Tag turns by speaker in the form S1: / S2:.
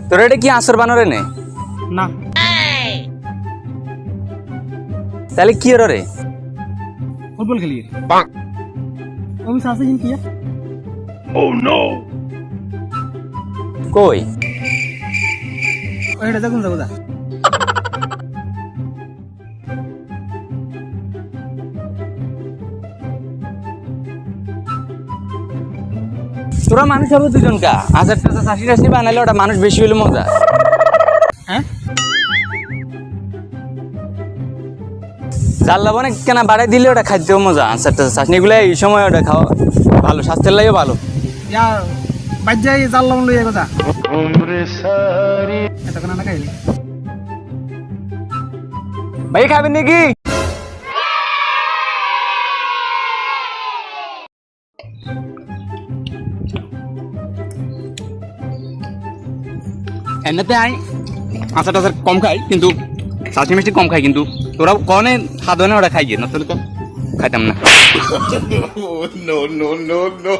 S1: তোর এটা কি আঁচড় বানরে নে
S2: না
S1: তাহলে কি রে
S2: ফুটবল খেলি আমি সাসে জিন কিয়া
S1: কই
S2: ওইটা দেখুন যাবো যা
S1: তোরা মানুষ হবে দুজন কা আচার টাচার চাষি টাসি বানাইলে ওটা মানুষ বেশি হলে মজা
S2: হ্যাঁ
S1: চাল লাভ অনেক কেনা বাড়াই দিলে ওটা খাইতেও মজা আচার টাচার চাষনি এগুলো এই সময় ওটা খাওয়া ভালো স্বাস্থ্যের লাগেও ভালো
S2: ইয়া বাইর যাই জাল লাউন লইয়া কথা এটা কেন না খাইলি
S1: ভাই খাবেন নাকি এমনিতে আই আচার টাচার কম খাই কিন্তু চাষি মিষ্টি কম খাই কিন্তু তোরা কনে সাধনে ওটা খাই গিয়ে না তোর তো খাইতাম না
S3: no, no, no, no.